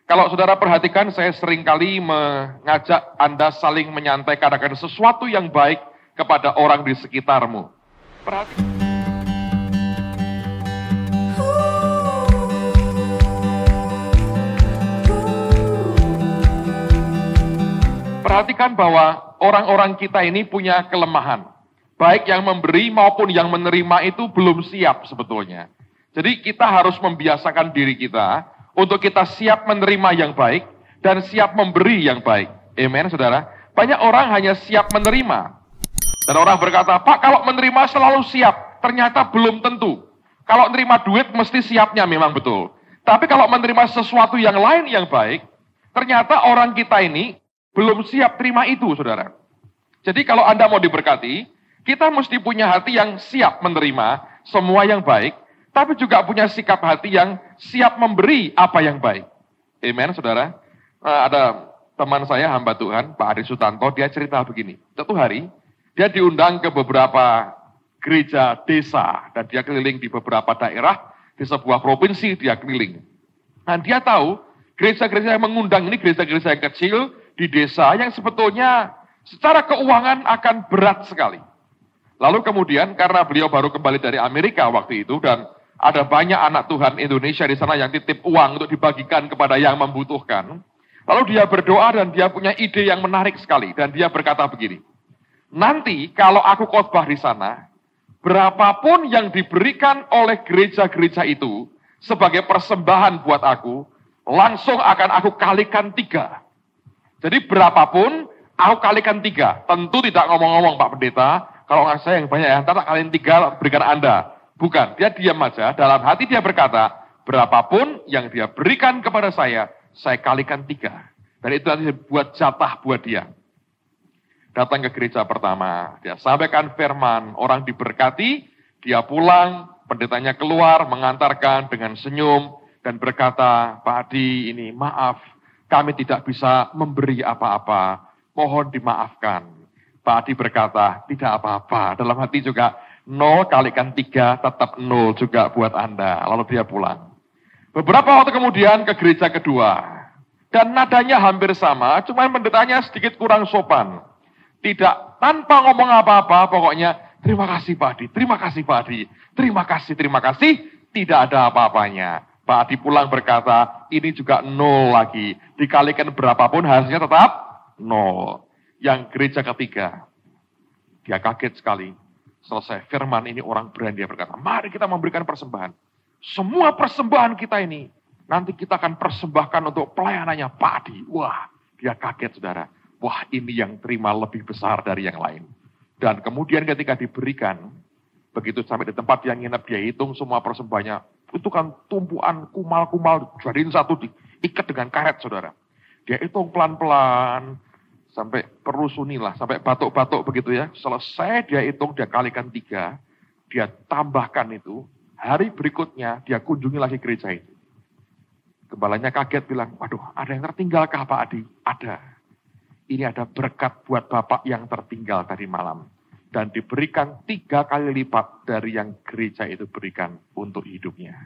Kalau saudara perhatikan, saya seringkali mengajak Anda saling menyantaikan akan sesuatu yang baik kepada orang di sekitarmu. Perhatikan bahwa orang-orang kita ini punya kelemahan. Baik yang memberi maupun yang menerima itu belum siap sebetulnya. Jadi kita harus membiasakan diri kita untuk kita siap menerima yang baik dan siap memberi yang baik. Amen, saudara. Banyak orang hanya siap menerima. Dan orang berkata, Pak, kalau menerima selalu siap. Ternyata belum tentu. Kalau menerima duit mesti siapnya memang betul. Tapi kalau menerima sesuatu yang lain yang baik, ternyata orang kita ini belum siap terima itu, saudara. Jadi kalau Anda mau diberkati, kita mesti punya hati yang siap menerima semua yang baik, tapi juga punya sikap hati yang siap memberi apa yang baik. Amen, saudara. Ada teman saya, hamba Tuhan, Pak Ari Sutanto, dia cerita begini. Suatu hari, dia diundang ke beberapa gereja desa, dan dia keliling di beberapa daerah, di sebuah provinsi dia keliling. Dan dia tahu, gereja-gereja yang mengundang ini, gereja-gereja yang kecil, di desa yang sebetulnya secara keuangan akan berat sekali. Lalu kemudian, karena beliau baru kembali dari Amerika waktu itu, dan ada banyak anak Tuhan Indonesia di sana yang titip uang untuk dibagikan kepada yang membutuhkan. Lalu dia berdoa dan dia punya ide yang menarik sekali. Dan dia berkata begini, nanti kalau aku khotbah di sana, berapapun yang diberikan oleh gereja-gereja itu sebagai persembahan buat aku, langsung akan aku kalikan 3. Jadi berapapun, aku kalikan 3. Tentu tidak ngomong-ngomong Pak Pendeta, kalau nggak saya yang banyak ya, ntar tak kalian 3 berikan Anda. Bukan, dia diam aja, dalam hati dia berkata, berapapun yang dia berikan kepada saya kalikan 3. Dan itu nanti buat jatah buat dia. Datang ke gereja pertama, dia sampaikan firman, orang diberkati, dia pulang, pendetanya keluar, mengantarkan dengan senyum, dan berkata, Pak Adi ini maaf, kami tidak bisa memberi apa-apa, mohon dimaafkan. Pak Adi berkata, tidak apa-apa, dalam hati juga, 0 kalikan 3 tetap 0 juga buat Anda. Lalu dia pulang. Beberapa waktu kemudian ke gereja kedua. Dan nadanya hampir sama, cuma pendetanya sedikit kurang sopan. Tidak, tanpa ngomong apa-apa, pokoknya, terima kasih Pak Adi, terima kasih Pak Adi, terima kasih, tidak ada apa-apanya. Pak Adi pulang berkata, ini juga 0 lagi. Dikalikan berapapun hasilnya tetap 0. Yang gereja ketiga, dia kaget sekali. Selesai firman ini orang berani, dia berkata, mari kita memberikan persembahan. Semua persembahan kita ini, nanti kita akan persembahkan untuk pelayanannya Pak Adi. Wah, dia kaget saudara. Wah, ini yang terima lebih besar dari yang lain. Dan kemudian ketika diberikan, begitu sampai di tempat yang nginep, dia hitung semua persembahannya. Itu kan tumpuan kumal-kumal, jadiin satu diikat dengan karet saudara. Dia hitung pelan-pelan, sampai perusunilah, sampai batuk-batuk begitu ya. Selesai dia hitung, dia kalikan 3. Dia tambahkan itu. Hari berikutnya dia kunjungi lagi gereja itu. Gembalanya kaget bilang, waduh ada yang tertinggalkah Pak Adi? Ada. Ini ada berkat buat Bapak yang tertinggal tadi malam. Dan diberikan 3 kali lipat dari yang gereja itu berikan untuk hidupnya.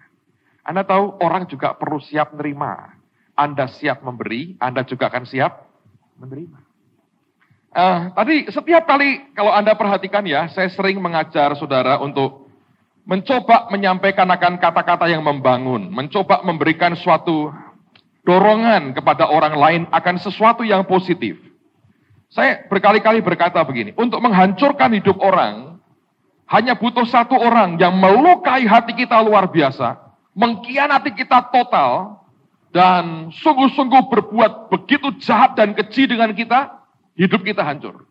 Anda tahu orang juga perlu siap menerima. Anda siap memberi, Anda juga akan siap menerima. Tadi setiap kali kalau Anda perhatikan ya, saya sering mengajar saudara untuk mencoba menyampaikan akan kata-kata yang membangun, mencoba memberikan suatu dorongan kepada orang lain akan sesuatu yang positif. Saya berkali-kali berkata begini, untuk menghancurkan hidup orang, hanya butuh 1 orang yang melukai hati kita luar biasa, mengkhianati kita total, dan sungguh-sungguh berbuat begitu jahat dan keji dengan kita, hidup kita hancur.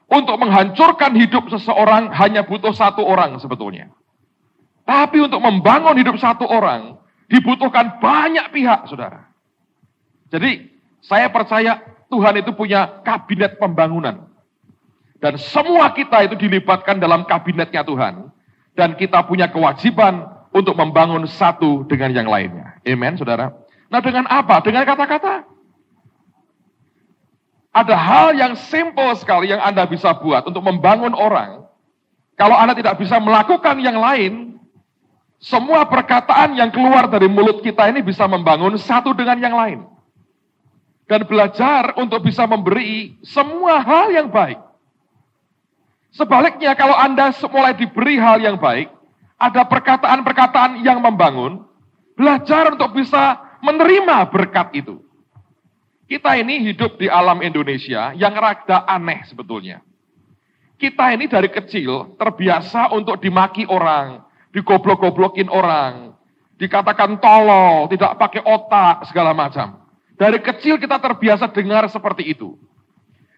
Untuk menghancurkan hidup seseorang hanya butuh 1 orang sebetulnya. Tapi untuk membangun hidup 1 orang dibutuhkan banyak pihak, saudara. Jadi saya percaya Tuhan itu punya kabinet pembangunan. Dan semua kita itu dilibatkan dalam kabinetnya Tuhan. Dan kita punya kewajiban untuk membangun satu dengan yang lainnya. Amen, saudara. Nah dengan apa? Dengan kata-kata. Ada hal yang simple sekali yang Anda bisa buat untuk membangun orang. Kalau Anda tidak bisa melakukan yang lain, Semua perkataan yang keluar dari mulut kita ini bisa membangun satu dengan yang lain. Dan belajar untuk bisa memberi semua hal yang baik. Sebaliknya kalau Anda mulai diberi hal yang baik, ada perkataan-perkataan yang membangun, belajar untuk bisa menerima berkat itu. Kita ini hidup di alam Indonesia yang rada aneh sebetulnya. Kita ini dari kecil terbiasa untuk dimaki orang, digoblok-goblokin orang, dikatakan tolol, tidak pakai otak, segala macam. Dari kecil kita terbiasa dengar seperti itu.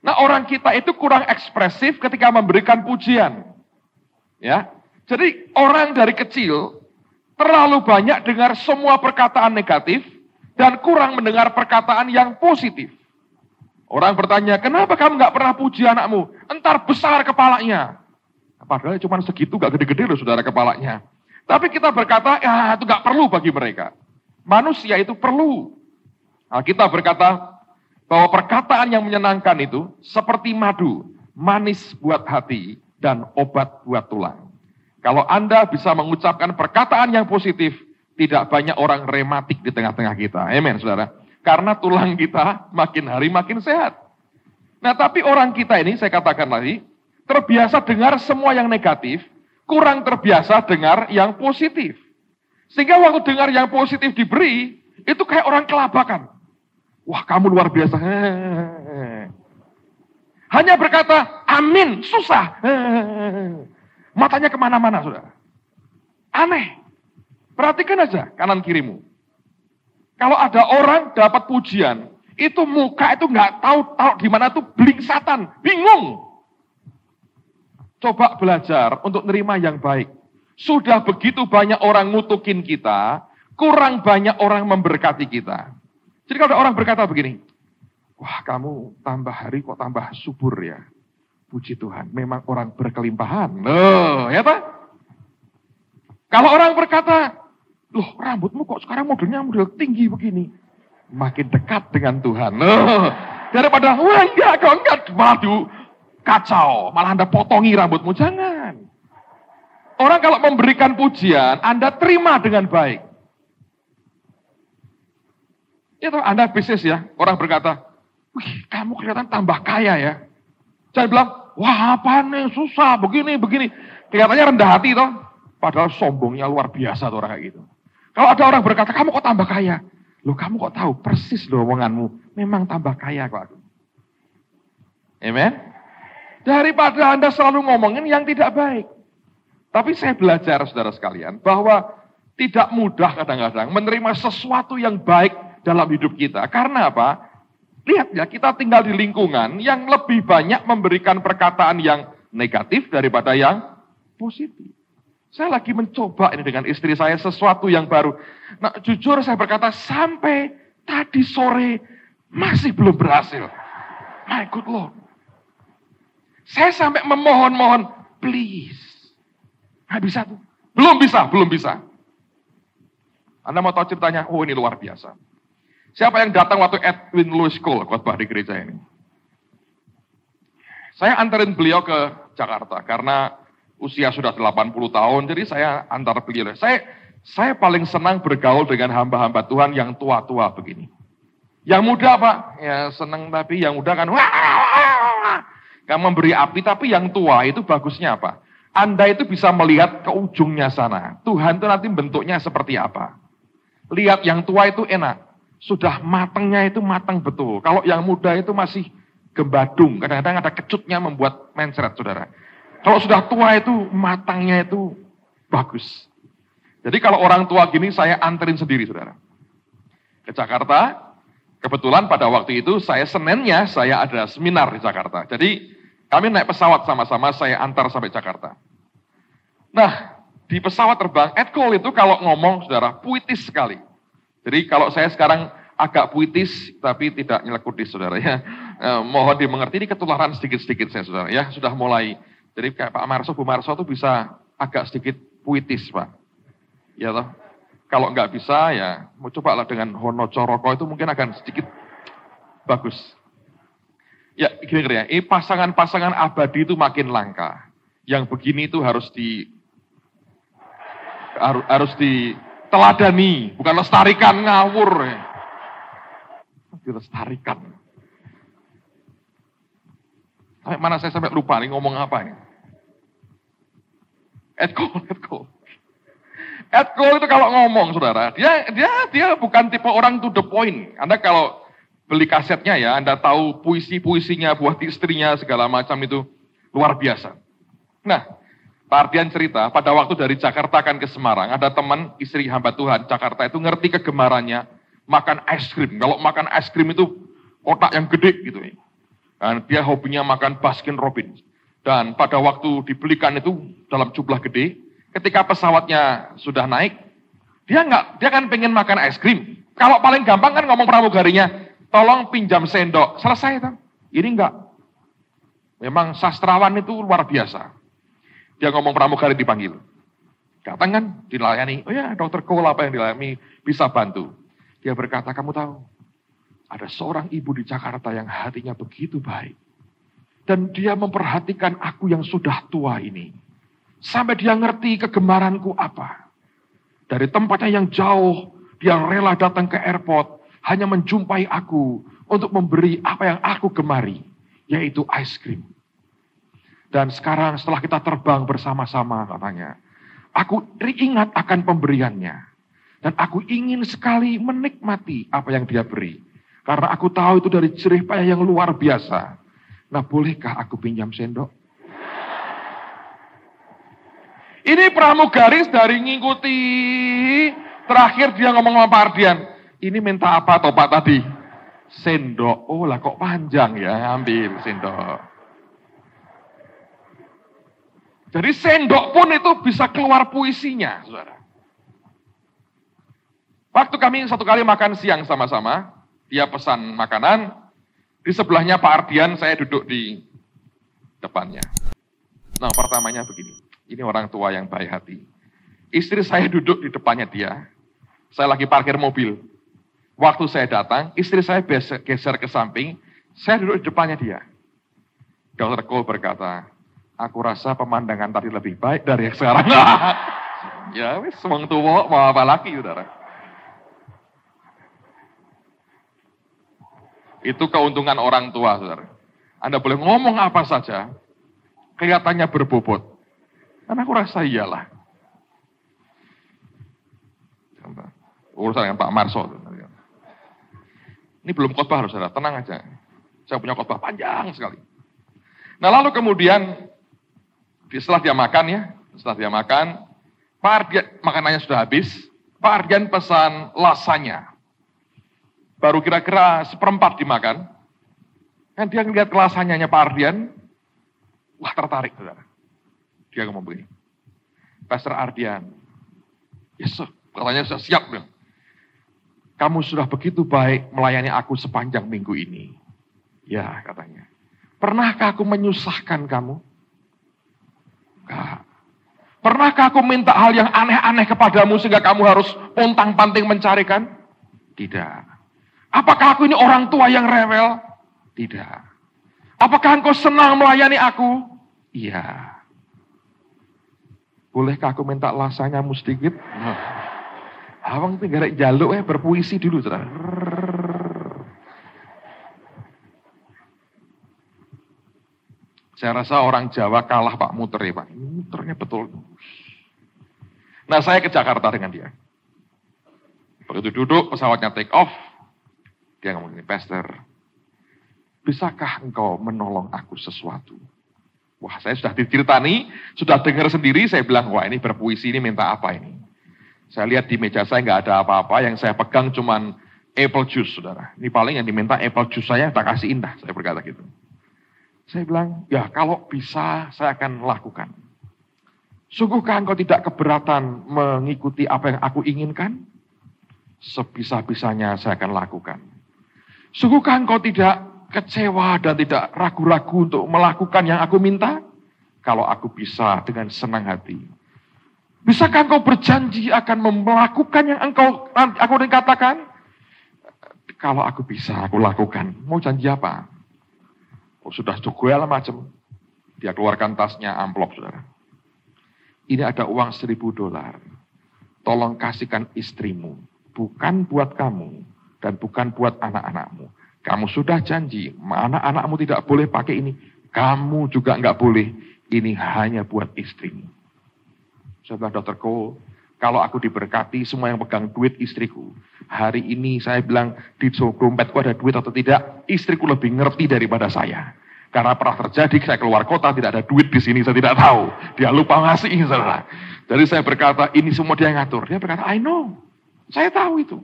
Nah, orang kita itu kurang ekspresif ketika memberikan pujian. Ya. Jadi orang dari kecil terlalu banyak dengar semua perkataan negatif dan kurang mendengar perkataan yang positif. Orang bertanya, kenapa kamu nggak pernah puji anakmu? Entar besar kepalanya. Padahal cuma segitu, gak gede-gede loh saudara kepalanya. Tapi kita berkata, ya itu gak perlu bagi mereka. Manusia itu perlu. Alkitab berkata bahwa perkataan yang menyenangkan itu seperti madu, manis buat hati dan obat buat tulang. Kalau Anda bisa mengucapkan perkataan yang positif, tidak banyak orang rematik di tengah-tengah kita. Amin, saudara. Karena tulang kita makin hari makin sehat. Nah, tapi orang kita ini, saya katakan lagi, terbiasa dengar semua yang negatif, kurang terbiasa dengar yang positif. Sehingga waktu dengar yang positif diberi, itu kayak orang kelabakan. Wah, kamu luar biasa. Hanya berkata, amin, susah. Matanya kemana-mana, saudara. Aneh. Perhatikan aja kanan kirimu. Kalau ada orang dapat pujian, itu muka itu nggak tahu di mana tuh blingsatan, bingung. Coba belajar untuk nerima yang baik. Sudah begitu banyak orang ngutukin kita, kurang banyak orang memberkati kita. Jadi kalau ada orang berkata begini, wah kamu tambah hari kok tambah subur ya. Puji Tuhan, memang orang berkelimpahan. Loh, ya Pak? Kalau orang berkata, loh rambutmu kok sekarang model tinggi begini. Makin dekat dengan Tuhan. Loh, daripada, wah enggak, waduh, kacau. Malah Anda potongi rambutmu, jangan. Orang kalau memberikan pujian, Anda terima dengan baik. Itu Anda bisnis ya, orang berkata, wih kamu kelihatan tambah kaya ya. Saya bilang, wah apa nih susah, begini. Kelihatannya rendah hati toh. Padahal sombongnya luar biasa tuh orang kayak gitu. Kalau ada orang berkata, kamu kok tambah kaya? Loh kamu kok tahu persis loh omonganmu, memang tambah kaya kok aku. Amen? Daripada Anda selalu ngomongin yang tidak baik. Tapi saya belajar saudara sekalian, bahwa tidak mudah kadang-kadang menerima sesuatu yang baik dalam hidup kita. Karena apa? Lihat ya, kita tinggal di lingkungan yang lebih banyak memberikan perkataan yang negatif daripada yang positif. Saya lagi mencoba ini dengan istri saya sesuatu yang baru. Nah, jujur saya berkata sampai tadi sore masih belum berhasil. My good Lord. Saya sampai memohon-mohon, please. Nggak bisa tuh. Belum bisa. Anda mau tahu ceritanya? Oh ini luar biasa. Siapa yang datang waktu Edwin Lewis Cole khotbah di gereja ini? Saya antarin beliau ke Jakarta karena usia sudah 80 tahun, jadi saya antar beliau. Saya paling senang bergaul dengan hamba-hamba Tuhan yang tua-tua begini. Yang muda Pak, ya senang tapi yang muda kan gak memberi api, tapi yang tua itu bagusnya apa? Anda itu bisa melihat ke ujungnya sana. Tuhan itu nanti bentuknya seperti apa. Lihat yang tua itu enak. Sudah matangnya itu matang betul. Kalau yang muda itu masih gembadung. Kadang-kadang ada kecutnya membuat mencret, saudara. Kalau sudah tua itu matangnya itu bagus. Jadi kalau orang tua gini saya anterin sendiri, saudara. Ke Jakarta. Kebetulan pada waktu itu Seninnya saya ada seminar di Jakarta. Jadi kami naik pesawat sama-sama, saya antar sampai Jakarta. Nah, di pesawat terbang, Ed Cole itu kalau ngomong, saudara, puitis sekali. Jadi kalau saya sekarang agak puitis, tapi tidak nyelekutis, saudara ya. Mohon dimengerti, ini ketularan sedikit-sedikit saya, saudara ya. Sudah mulai, jadi kayak Pak Marso, Bu Marso itu bisa agak sedikit puitis, Pak. Ya toh. Kalau nggak bisa, ya mau cobalah dengan Hono Coroko itu mungkin akan sedikit bagus. Ya, gini-gini ya, ini pasangan-pasangan abadi itu makin langka. Yang begini itu harus Harus diteladani, bukan lestarikan ngawur. Dilestarikan. Sampai mana saya sampai lupa nih ngomong apa nih. Ed Cole itu kalau ngomong, saudara, dia bukan tipe orang to the point. Anda kalau beli kasetnya ya, Anda tahu puisi-puisinya buat istrinya segala macam itu luar biasa. Nah, Pak Ardian cerita, pada waktu dari Jakarta kan ke Semarang, ada teman istri hamba Tuhan Jakarta itu ngerti kegemarannya makan es krim. Kalau makan es krim itu kotak yang gede gitu. Dan dia hobinya makan Baskin Robbins. Dan pada waktu dibelikan itu dalam jumlah gede, ketika pesawatnya sudah naik, dia kan pengen makan es krim. Kalau paling gampang kan ngomong pramugarinya, tolong pinjam sendok. Selesai kan? Ini enggak. Memang sastrawan itu luar biasa. Dia ngomong pramugari dipanggil. Datang kan, dilayani. Oh ya, Dokter Cole apa yang dilayani bisa bantu. Dia berkata, kamu tahu, ada seorang ibu di Jakarta yang hatinya begitu baik. Dan dia memperhatikan aku yang sudah tua ini. Sampai dia ngerti kegemaranku apa. Dari tempatnya yang jauh, dia rela datang ke airport. Hanya menjumpai aku untuk memberi apa yang aku gemari. Yaitu ice cream. Dan sekarang setelah kita terbang bersama-sama katanya. Aku ingat akan pemberiannya. Dan aku ingin sekali menikmati apa yang dia beri. Karena aku tahu itu dari jerih payah yang luar biasa. Nah, bolehkah aku pinjam sendok? Ini pramugaris dari ngikuti. Terakhir dia ngomong sama Pak Ardian. Ini minta apa toh Pak tadi? Sendok. Oh lah kok panjang ya, ambil sendok. Jadi sendok pun itu bisa keluar puisinya, saudara. Waktu kami satu kali makan siang sama-sama, dia pesan makanan, di sebelahnya Pak Ardian, saya duduk di depannya. Nah, pertamanya begini, ini orang tua yang baik hati. Istri saya duduk di depannya dia, saya lagi parkir mobil. Waktu saya datang, istri saya geser ke samping, saya duduk di depannya dia. Dr. Cole berkata, aku rasa pemandangan tadi lebih baik dari yang sekarang. Ya, wis wong tua mau apa lagi, saudara. Itu keuntungan orang tua, saudara. Anda boleh ngomong apa saja, kelihatannya berbobot. Karena aku rasa iyalah. Urusan dengan Pak Marso. Ini belum khotbah, saudara. Tenang aja. Saya punya khotbah panjang sekali. Nah, lalu kemudian, setelah dia makan, Pak Ardian, makanannya sudah habis, Pak Ardian pesan lasanya. Baru kira-kira seperempat dimakan. Kan dia ngeliat lasanyanya Pak Ardian, wah tertarik, saudara. Dia ngomong begini, Pastor Ardian, yes, katanya sudah siap. Bilang. Kamu sudah begitu baik melayani aku sepanjang minggu ini. Ya, katanya. Pernahkah aku menyusahkan kamu? Enggak. Pernahkah aku minta hal yang aneh-aneh kepadamu sehingga kamu harus pontang-panting mencarikan? Tidak. Apakah aku ini orang tua yang rewel? Tidak. Apakah engkau senang melayani aku? Iya. Bolehkah aku minta lasanyamu sedikit? Awang tinggal jaluk berpuisi dulu, saudara. Saya rasa orang Jawa kalah Pak muter ya Pak. Muternya betul. Nah, saya ke Jakarta dengan dia. Begitu duduk, pesawatnya take off. Dia ngomong gini, Pastor, bisakah engkau menolong aku sesuatu? Wah, saya sudah diceritani, sudah dengar sendiri, saya bilang, wah ini berpuisi, ini minta apa ini? Saya lihat di meja saya nggak ada apa-apa, yang saya pegang cuman apple juice, saudara. Ini paling yang diminta apple juice saya, tak kasih indah, saya berkata gitu. Saya bilang, ya kalau bisa saya akan lakukan. Sungguhkah engkau tidak keberatan mengikuti apa yang aku inginkan? Sebisa-bisanya saya akan lakukan. Sungguhkah engkau tidak kecewa dan tidak ragu-ragu untuk melakukan yang aku minta? Kalau aku bisa dengan senang hati. Bisakah engkau berjanji akan melakukan yang aku katakan? Kalau aku bisa, aku lakukan. Mau janji apa? Oh, sudah segala macam. Dia keluarkan tasnya, amplop, saudara. Ini ada uang $1.000. tolong kasihkan istrimu. Bukan buat kamu dan bukan buat anak-anakmu. Kamu sudah janji, anak-anakmu tidak boleh pakai ini. Kamu juga nggak boleh. Ini hanya buat istrimu. Saya bilang, Dr. Cole, kalau aku diberkati semua yang pegang duit istriku. Hari ini saya bilang di dompetku ada duit atau tidak, istriku lebih ngerti daripada saya. Karena pernah terjadi saya keluar kota tidak ada duit di sini, saya tidak tahu. Dia lupa ngasih, saudara. Jadi saya berkata, ini semua dia ngatur. Dia berkata, I know. Saya tahu itu.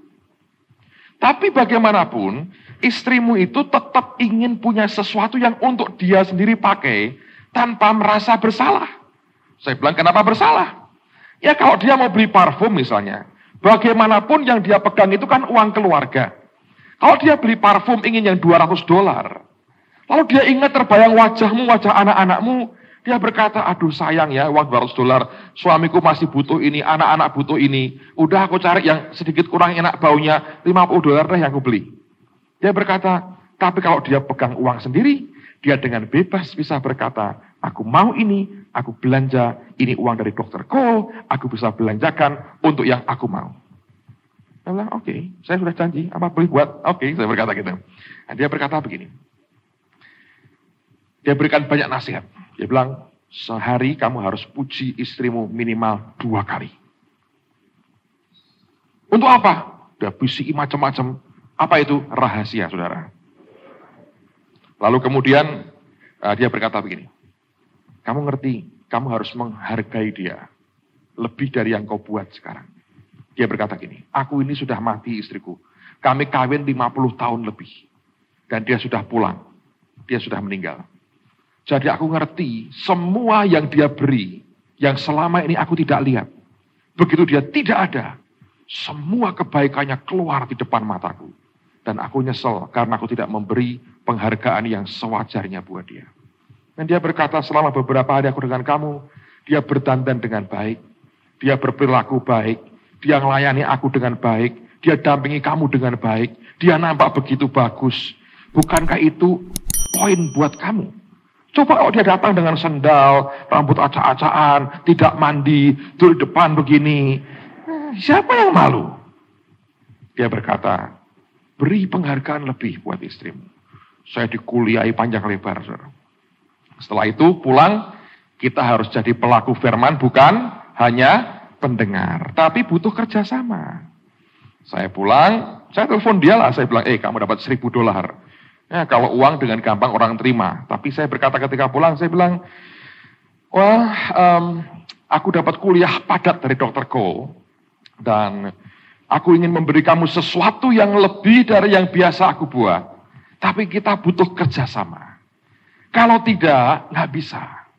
Tapi bagaimanapun, istrimu itu tetap ingin punya sesuatu yang untuk dia sendiri pakai tanpa merasa bersalah. Saya bilang, kenapa bersalah? Ya kalau dia mau beli parfum misalnya, bagaimanapun yang dia pegang itu kan uang keluarga. Kalau dia beli parfum ingin yang $200, lalu dia ingat terbayang wajahmu, wajah anak-anakmu, dia berkata, aduh sayang ya uang $200, suamiku masih butuh ini, anak-anak butuh ini, udah aku cari yang sedikit kurang enak baunya, $50 deh yang aku beli. Dia berkata, tapi kalau dia pegang uang sendiri, dia dengan bebas bisa berkata, aku mau ini, aku belanja, ini uang dari Dr. Cole, aku bisa belanjakan untuk yang aku mau. Saya bilang, oke, saya sudah janji, apa boleh buat? Oke, saya berkata gitu. Nah, dia berkata begini, dia berikan banyak nasihat. Dia bilang, sehari kamu harus puji istrimu minimal 2 kali. Untuk apa? Dia bisiki macam-macam. Apa itu? Rahasia, saudara. Lalu kemudian dia berkata begini, kamu ngerti, kamu harus menghargai dia lebih dari yang kau buat sekarang. Dia berkata gini, aku ini sudah mati istriku. Kami kawin 50 tahun lebih. Dan dia sudah pulang. Dia sudah meninggal. Jadi aku ngerti semua yang dia beri, yang selama ini aku tidak lihat. Begitu dia tidak ada, semua kebaikannya keluar di depan mataku. Dan aku nyesel karena aku tidak memberi penghargaan yang sewajarnya buat dia. Dan dia berkata, selama beberapa hari aku dengan kamu, dia berdandan dengan baik, dia berperilaku baik, dia melayani aku dengan baik, dia dampingi kamu dengan baik, dia nampak begitu bagus. Bukankah itu poin buat kamu? Coba kalau dia datang dengan sendal, rambut acak-acakan, tidak mandi, duduk di depan begini. Siapa yang malu? Dia berkata, beri penghargaan lebih buat istrimu. Saya dikuliahi panjang lebar. Setelah itu pulang, kita harus jadi pelaku firman, bukan hanya pendengar. Tapi butuh kerjasama. Saya pulang, saya telepon dia lah. Saya bilang, kamu dapat $1.000. Ya, kalau uang dengan gampang orang terima. Tapi saya berkata ketika pulang, saya bilang, aku dapat kuliah padat dari Dr. Cole. Dan aku ingin memberi kamu sesuatu yang lebih dari yang biasa aku buat. Tapi kita butuh kerjasama. Kalau tidak, nggak bisa.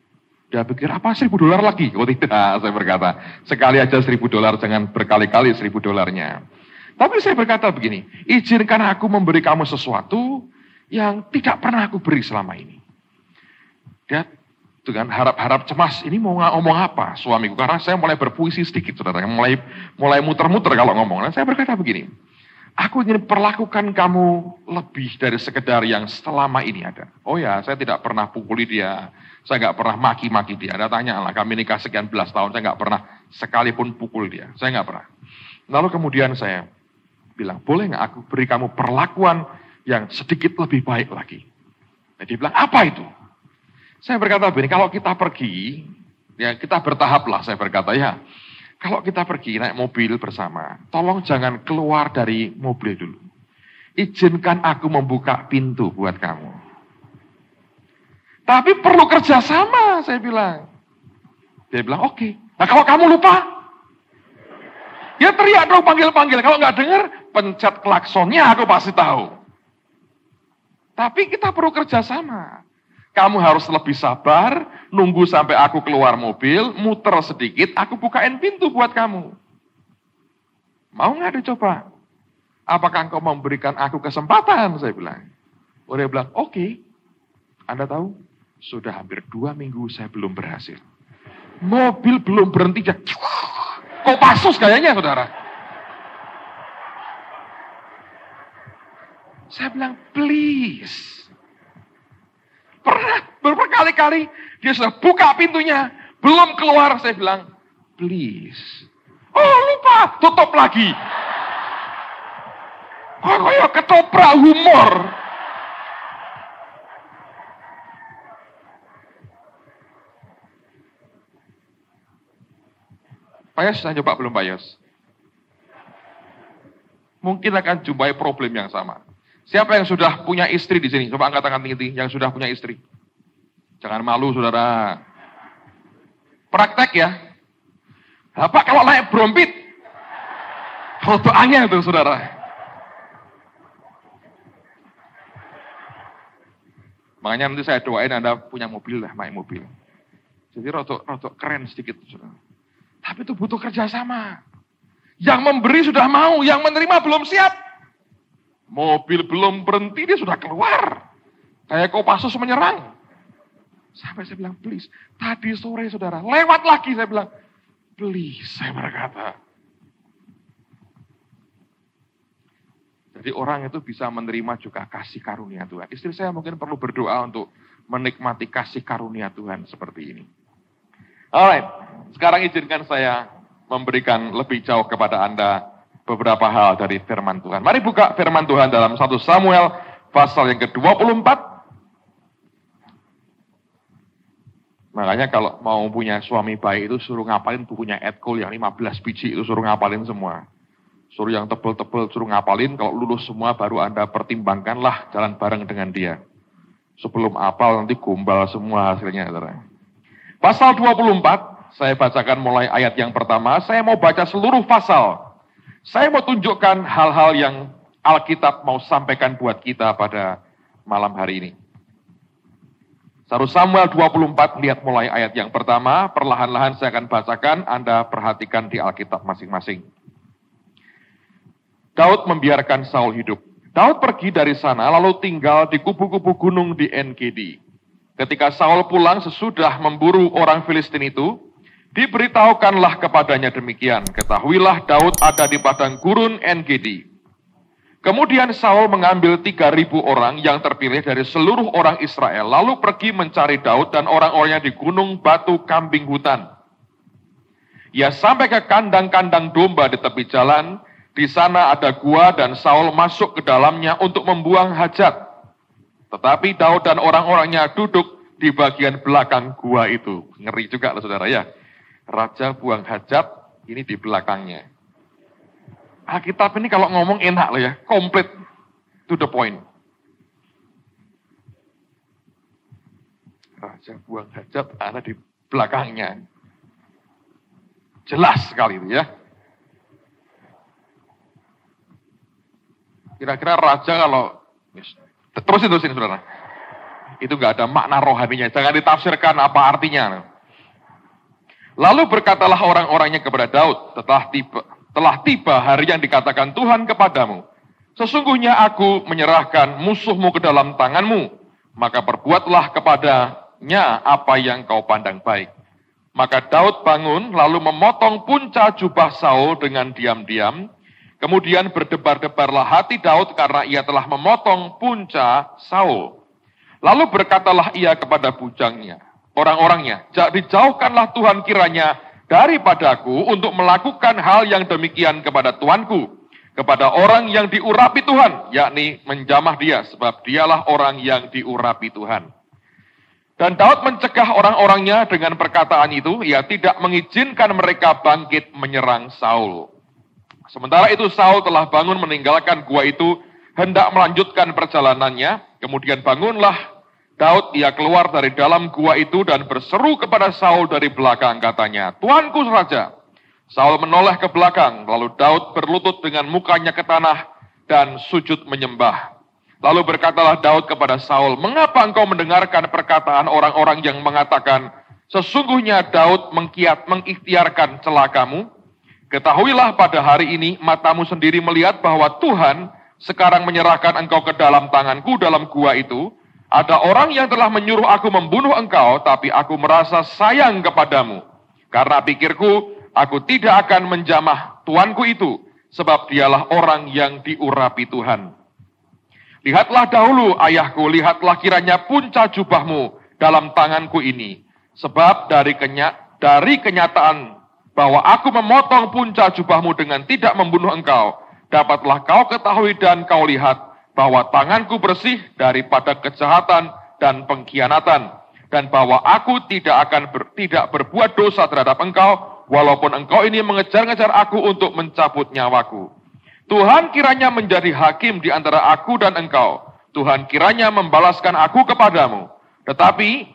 Dia pikir, apa $1.000 lagi? Oh tidak, saya berkata. Sekali aja $1.000, jangan berkali-kali $1.000-nya. Tapi saya berkata begini, izinkan aku memberi kamu sesuatu yang tidak pernah aku beri selama ini. Dia dengan harap-harap cemas, ini mau ngomong apa suamiku? Karena saya mulai berpuisi sedikit, saudara. Mulai muter-muter kalau ngomong. Dan saya berkata begini, aku ingin perlakukan kamu lebih dari sekedar yang selama ini ada. Oh ya, saya tidak pernah pukuli dia. Saya nggak pernah maki-maki dia. Ada tanya lah, kami nikah sekian belas tahun, saya nggak pernah sekalipun pukul dia. Saya nggak pernah. Lalu kemudian saya bilang, boleh nggak aku beri kamu perlakuan yang sedikit lebih baik lagi? Nah, dia bilang, apa itu? Saya berkata begini, kalau kita pergi, ya kita bertahap lah, saya berkata ya. Kalau kita pergi naik mobil bersama, tolong jangan keluar dari mobil dulu. Izinkan aku membuka pintu buat kamu. Tapi perlu kerjasama, saya bilang. Dia bilang, oke. Nah kalau kamu lupa, ya teriak dong, panggil-panggil. Kalau nggak dengar, pencet klaksonnya aku pasti tahu. Tapi kita perlu kerjasama. Kamu harus lebih sabar, nunggu sampai aku keluar mobil, muter sedikit, aku bukain pintu buat kamu. Mau nggak dicoba? Apakah engkau memberikan aku kesempatan? Saya bilang. Dia bilang, oke. Anda tahu, sudah hampir 2 minggu saya belum berhasil. Mobil belum berhenti, Kopassus kayaknya, saudara. Saya bilang, please. Pernah berkali-kali dia sudah buka pintunya, belum keluar. Saya bilang, please. Oh lupa, tutup lagi. Kayak ketoprak humor. Pak Yos, saya coba belum Pak Yos? Mungkin akan jumpai problem yang sama. Siapa yang sudah punya istri di sini? Coba angkat tangan tinggi yang sudah punya istri. Jangan malu saudara. Praktek ya. Pak kalau naik brompit, fotoannya itu saudara. Makanya nanti saya doain Anda punya mobil lah, naik mobil. Jadi rotok keren sedikit saudara. Tapi itu butuh kerjasama. Yang memberi sudah mau, yang menerima belum siap. Mobil belum berhenti, dia sudah keluar. Kayak Kopassus menyerang. Sampai saya bilang, please. Tadi sore saudara, lewat lagi saya bilang, please, saya berkata. Jadi orang itu bisa menerima juga kasih karunia Tuhan. Istri saya mungkin perlu berdoa untuk menikmati kasih karunia Tuhan seperti ini. Alright, sekarang izinkan saya memberikan lebih jauh kepada Anda beberapa hal dari firman Tuhan. Mari buka firman Tuhan dalam 1 Samuel pasal yang ke-24. Makanya kalau mau punya suami baik itu suruh ngapalin bukunya Ed Cole yang 15 biji itu suruh ngapalin semua. Suruh yang tebel-tebel suruh ngapalin, kalau lulus semua baru Anda pertimbangkanlah jalan bareng dengan dia. Sebelum apal nanti gombal semua hasilnya. Pasal 24, saya bacakan mulai ayat yang pertama, saya mau baca seluruh pasal. Saya mau tunjukkan hal-hal yang Alkitab mau sampaikan buat kita pada malam hari ini. 1 Samuel 24, lihat mulai ayat yang pertama, perlahan-lahan saya akan bacakan, Anda perhatikan di Alkitab masing-masing. Daud membiarkan Saul hidup. Daud pergi dari sana lalu tinggal di kubu-kubu gunung di En-Gedi. Ketika Saul pulang sesudah memburu orang Filistin itu, diberitahukanlah kepadanya demikian, ketahuilah Daud ada di padang gurun En-Gedi. Kemudian Saul mengambil 3.000 orang yang terpilih dari seluruh orang Israel, lalu pergi mencari Daud dan orang-orangnya di gunung batu kambing hutan. Ia sampai ke kandang-kandang domba di tepi jalan, di sana ada gua dan Saul masuk ke dalamnya untuk membuang hajat. Tetapi Daud dan orang-orangnya duduk di bagian belakang gua itu. Ngeri juga loh saudara ya. Raja buang hajat, ini di belakangnya. Alkitab ini kalau ngomong enak loh ya, komplit, to the point. Raja buang hajat, ada di belakangnya. Jelas sekali itu ya. Kira-kira raja kalau, terusin saudara. Itu gak ada makna rohaninya, jangan ditafsirkan apa artinya. Lalu berkatalah orang-orangnya kepada Daud, telah tiba hari yang dikatakan Tuhan kepadamu. Sesungguhnya aku menyerahkan musuhmu ke dalam tanganmu. Maka perbuatlah kepadanya apa yang kau pandang baik. Maka Daud bangun lalu memotong punca jubah Saul dengan diam-diam. Kemudian berdebar-debarlah hati Daud karena ia telah memotong punca Saul. Lalu berkatalah ia kepada bujangnya, orang-orangnya, dijauhkanlah Tuhan kiranya daripadaku untuk melakukan hal yang demikian kepada tuanku, kepada orang yang diurapi Tuhan, yakni menjamah dia, sebab dialah orang yang diurapi Tuhan. Dan Daud mencegah orang-orangnya dengan perkataan itu, ia tidak mengizinkan mereka bangkit menyerang Saul. Sementara itu Saul telah bangun meninggalkan gua itu, hendak melanjutkan perjalanannya, kemudian bangunlah Daud, ia keluar dari dalam gua itu dan berseru kepada Saul dari belakang, katanya, Tuanku Raja. Saul menoleh ke belakang, lalu Daud berlutut dengan mukanya ke tanah dan sujud menyembah. Lalu berkatalah Daud kepada Saul, mengapa engkau mendengarkan perkataan orang-orang yang mengatakan, sesungguhnya Daud mengikhtiarkan celakamu? Ketahuilah pada hari ini matamu sendiri melihat bahwa Tuhan sekarang menyerahkan engkau ke dalam tanganku dalam gua itu. Ada orang yang telah menyuruh aku membunuh engkau, tapi aku merasa sayang kepadamu. Karena pikirku, aku tidak akan menjamah tuanku itu, sebab dialah orang yang diurapi Tuhan. Lihatlah dahulu, ayahku, lihatlah kiranya punca jubahmu dalam tanganku ini. Sebab dari kenyataan bahwa aku memotong punca jubahmu dengan tidak membunuh engkau, dapatlah kau ketahui dan kau lihat bahwa tanganku bersih daripada kejahatan dan pengkhianatan, dan bahwa aku tidak berbuat dosa terhadap engkau, walaupun engkau ini mengejar-ngejar aku untuk mencabut nyawaku. Tuhan kiranya menjadi hakim di antara aku dan engkau. Tuhan kiranya membalaskan aku kepadamu. Tetapi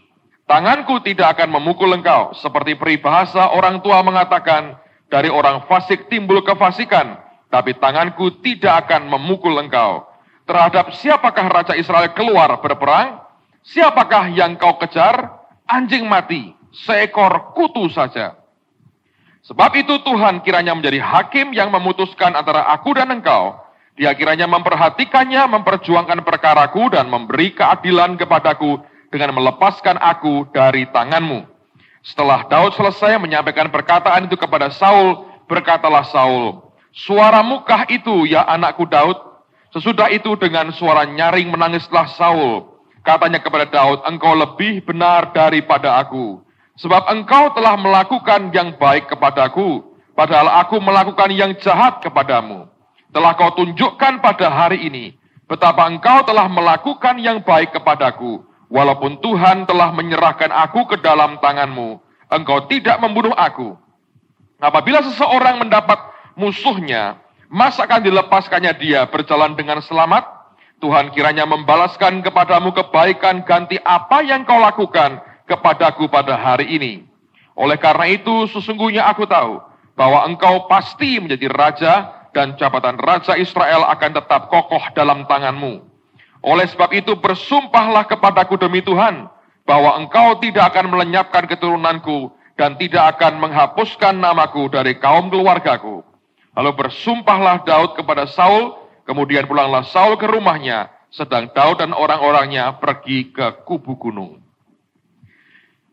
tanganku tidak akan memukul engkau, seperti peribahasa orang tua mengatakan, dari orang fasik timbul kefasikan, tapi tanganku tidak akan memukul engkau. Terhadap siapakah Raja Israel keluar berperang? Siapakah yang kau kejar? Anjing mati, seekor kutu saja. Sebab itu Tuhan kiranya menjadi hakim yang memutuskan antara aku dan engkau. Dia kiranya memperhatikannya, memperjuangkan perkaraku, dan memberi keadilan kepadaku, dengan melepaskan aku dari tanganmu. Setelah Daud selesai menyampaikan perkataan itu kepada Saul, berkatalah Saul, suaramu kah itu, ya anakku Daud? Sesudah itu dengan suara nyaring menangislah Saul. Katanya kepada Daud, engkau lebih benar daripada aku, sebab engkau telah melakukan yang baik kepadaku, padahal aku melakukan yang jahat kepadamu. Telah kau tunjukkan pada hari ini, betapa engkau telah melakukan yang baik kepadaku, walaupun Tuhan telah menyerahkan aku ke dalam tanganmu, engkau tidak membunuh aku. Apabila seseorang mendapat musuhnya, masa akan dilepaskannya dia berjalan dengan selamat? Tuhan kiranya membalaskan kepadamu kebaikan ganti apa yang kau lakukan kepadaku pada hari ini. Oleh karena itu, sesungguhnya aku tahu bahwa engkau pasti menjadi raja, dan jabatan Raja Israel akan tetap kokoh dalam tanganmu. Oleh sebab itu bersumpahlah kepadaku demi Tuhan, bahwa engkau tidak akan melenyapkan keturunanku, dan tidak akan menghapuskan namaku dari kaum keluargaku. Lalu bersumpahlah Daud kepada Saul, kemudian pulanglah Saul ke rumahnya, sedang Daud dan orang-orangnya pergi ke kubu gunung.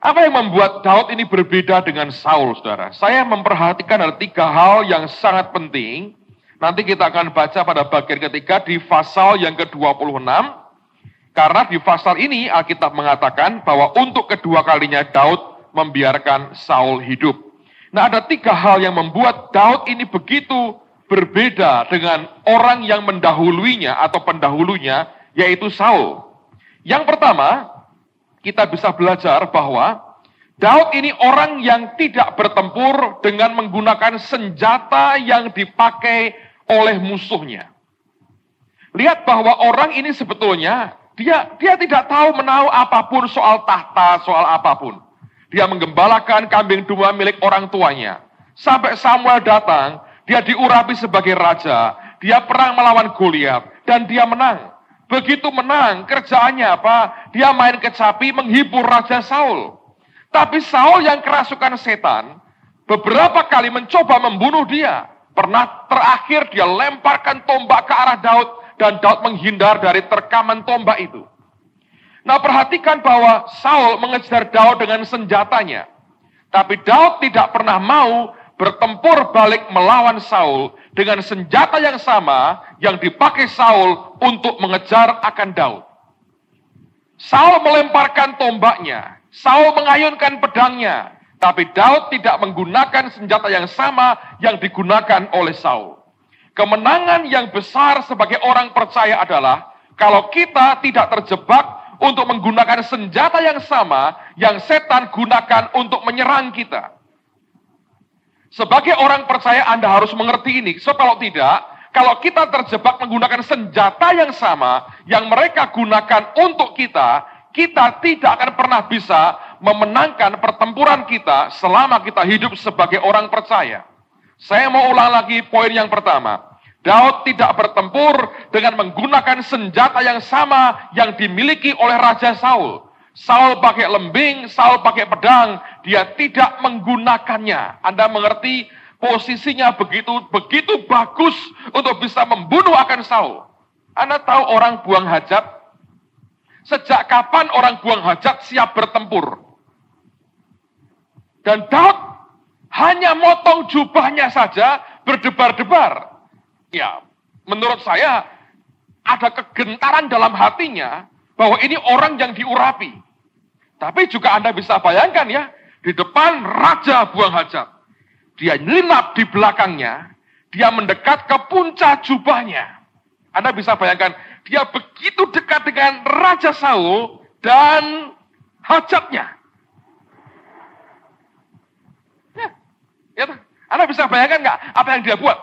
Apa yang membuat Daud ini berbeda dengan Saul, saudara? Saya memperhatikan ada 3 hal yang sangat penting. Nanti kita akan baca pada bagian ketiga di pasal yang ke-26. Karena di pasal ini Alkitab mengatakan bahwa untuk kedua kalinya Daud membiarkan Saul hidup. Nah, ada 3 hal yang membuat Daud ini begitu berbeda dengan orang yang mendahuluinya atau pendahulunya, yaitu Saul. Yang pertama, kita bisa belajar bahwa Daud ini orang yang tidak bertempur dengan menggunakan senjata yang dipakai oleh musuhnya. Lihat bahwa orang ini sebetulnya dia tidak tahu menahu apapun soal tahta, soal apapun. Dia menggembalakan kambing domba milik orang tuanya. Sampai Samuel datang, dia diurapi sebagai raja. Dia perang melawan Goliat dan dia menang. Begitu menang, kerjaannya apa? Dia main kecapi menghibur Raja Saul. Tapi Saul yang kerasukan setan, beberapa kali mencoba membunuh dia. Pernah terakhir dia lemparkan tombak ke arah Daud, dan Daud menghindar dari terkaman tombak itu. Nah, perhatikan bahwa Saul mengejar Daud dengan senjatanya. Tapi Daud tidak pernah mau bertempur balik melawan Saul dengan senjata yang sama yang dipakai Saul untuk mengejar akan Daud. Saul melemparkan tombaknya, Saul mengayunkan pedangnya, tapi Daud tidak menggunakan senjata yang sama yang digunakan oleh Saul. Kemenangan yang besar sebagai orang percaya adalah kalau kita tidak terjebak untuk menggunakan senjata yang sama yang setan gunakan untuk menyerang kita. Sebagai orang percaya Anda harus mengerti ini. So kalau tidak, kalau kita terjebak menggunakan senjata yang sama yang mereka gunakan untuk kita tidak akan pernah bisa memenangkan pertempuran kita selama kita hidup sebagai orang percaya. Saya mau ulang lagi poin yang pertama. Daud tidak bertempur dengan menggunakan senjata yang sama yang dimiliki oleh Raja Saul. Saul pakai lembing, Saul pakai pedang, dia tidak menggunakannya. Anda mengerti posisinya begitu bagus untuk bisa membunuh akan Saul. Anda tahu orang buang hajat? Sejak kapan orang buang hajat siap bertempur? Dan Daud hanya motong jubahnya saja berdebar-debar. Ya, menurut saya ada kegentaran dalam hatinya bahwa ini orang yang diurapi. Tapi juga Anda bisa bayangkan ya, di depan raja buang hajat. Dia nyelinap di belakangnya, dia mendekat ke puncak jubahnya. Anda bisa bayangkan, dia begitu dekat dengan Raja Saul dan hajatnya. Ya, Anda bisa bayangkan nggak apa yang dia buat?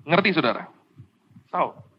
Ngerti saudara? Saul